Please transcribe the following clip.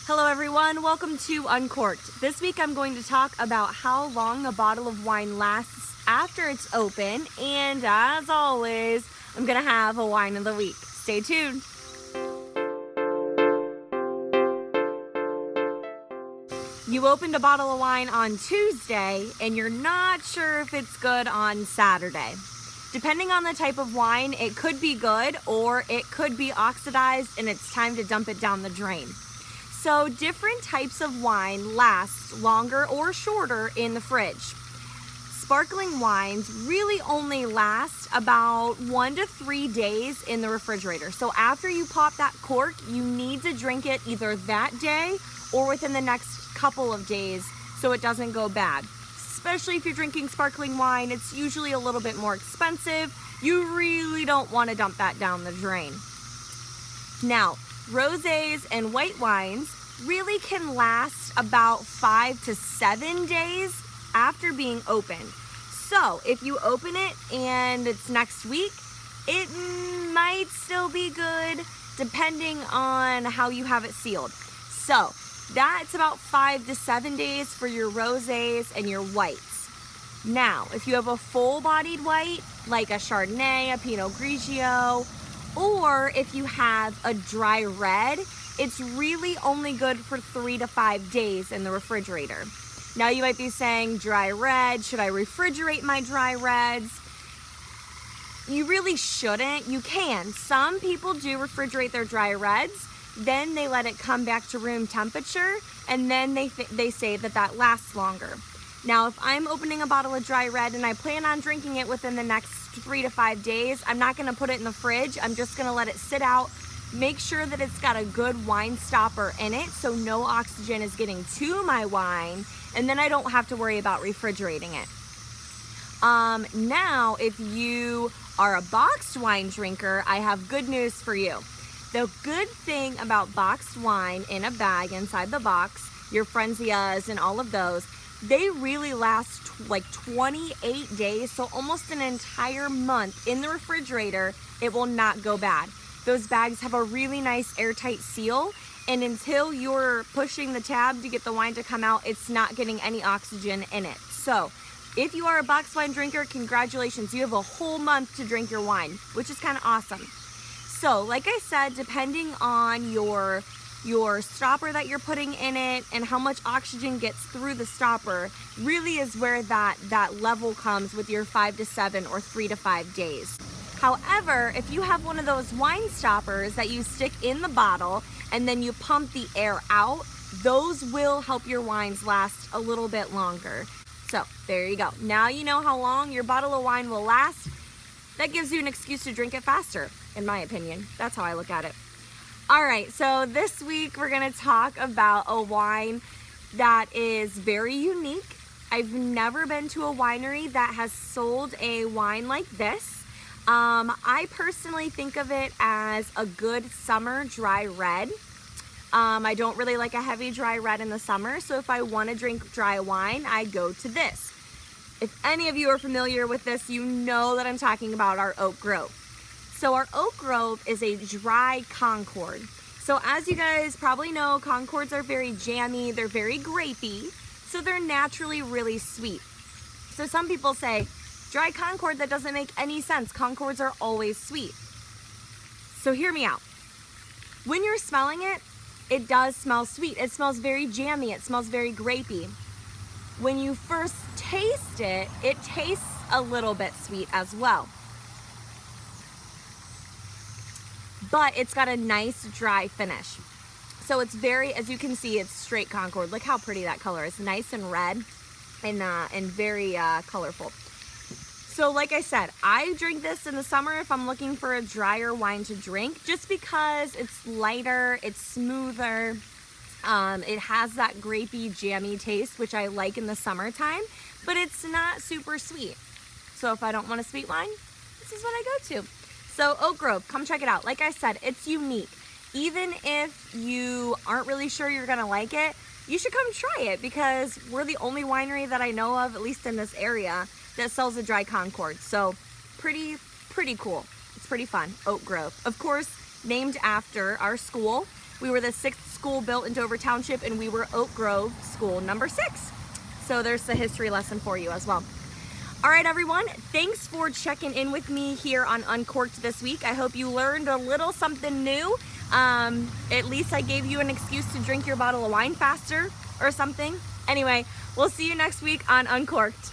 Hello everyone, welcome to Uncorked. This week I'm going to talk about how long a bottle of wine lasts after it's open, and as always, I'm going to have a wine of the week. Stay tuned. You opened a bottle of wine on Tuesday and you're not sure if it's good on Saturday. Depending on the type of wine, it could be good or it could be oxidized and it's time to dump it down the drain. So different types of wine last longer or shorter in the fridge. Sparkling wines really only last about 1 to 3 days in the refrigerator. So after you pop that cork, you need to drink it either that day or within the next couple of days so it doesn't go bad. Especially if you're drinking sparkling wine, it's usually a little bit more expensive. You really don't want to dump that down the drain. Now, rosés and white wines really can last about 5 to 7 days after being opened. So if you open it and it's next week, it might still be good depending on how you have it sealed. So that's about 5 to 7 days for your rosés and your whites. Now, if you have a full-bodied white, like a Chardonnay, a Pinot Grigio, or if you have a dry red, it's really only good for 3 to 5 days in the refrigerator. Now you might be saying, dry red, should I refrigerate my dry reds? You really shouldn't. You can. Some people do refrigerate their dry reds, then they let it come back to room temperature, and then they say that lasts longer. Now, if I'm opening a bottle of dry red and I plan on drinking it within the next 3 to 5 days, I'm not going to put it in the fridge. I'm just going to let it sit out. Make sure that it's got a good wine stopper in it so no oxygen is getting to my wine, and then I don't have to worry about refrigerating it. Now, if you are a boxed wine drinker, I have good news for you. The good thing about boxed wine in a bag inside the box, your Frenzias and all of those, they really last like 28 days, so almost an entire month in the refrigerator. It will not go bad. Those bags have a really nice airtight seal, and until you're pushing the tab to get the wine to come out, it's not getting any oxygen in it. So if you are a boxed wine drinker, congratulations, you have a whole month to drink your wine, which is kind of awesome. So like I said, depending on your stopper that you're putting in it and how much oxygen gets through the stopper really is where that level comes with your 5 to 7 or 3 to 5 days. However, if you have one of those wine stoppers that you stick in the bottle and then you pump the air out, those will help your wines last a little bit longer. So there you go. Now you know how long your bottle of wine will last. That gives you an excuse to drink it faster, in my opinion. That's how I look at it. All right, so this week we're gonna talk about a wine that is very unique. I've never been to a winery that has sold a wine like this. I personally think of it as a good summer dry red. I don't really like a heavy dry red in the summer, so if I want to drink dry wine, I go to this. If any of you are familiar with this, you know that I'm talking about our Oak Grove. So our Oak Grove is a dry Concord. So as you guys probably know, Concords are very jammy, they're very grapey, so they're naturally really sweet. So some people say, dry Concord, that doesn't make any sense. Concords are always sweet. So hear me out. When you're smelling it, it does smell sweet. It smells very jammy. It smells very grapey. When you first taste it, it tastes a little bit sweet as well. But it's got a nice dry finish. So it's very, as you can see, it's straight Concord. Look how pretty that color is. Nice and red and very colorful. So like I said, I drink this in the summer if I'm looking for a drier wine to drink, just because it's lighter, it's smoother, it has that grapey, jammy taste, which I like in the summertime, but it's not super sweet. So if I don't want a sweet wine, this is what I go to. So Oak Grove, come check it out. Like I said, it's unique. Even if you aren't really sure you're gonna like it, you should come try it, because we're the only winery that I know of, at least in this area, that sells a dry Concord. So pretty cool. It's pretty fun. Oak Grove, of course, named after our school. We were the 6th school built in Dover Township, and we were Oak Grove School number 6. So there's the history lesson for you as well. All right, everyone, thanks for checking in with me here on Uncorked this week. I hope you learned a little something new. At least I gave you an excuse to drink your bottle of wine faster or something. Anyway, we'll see you next week on Uncorked.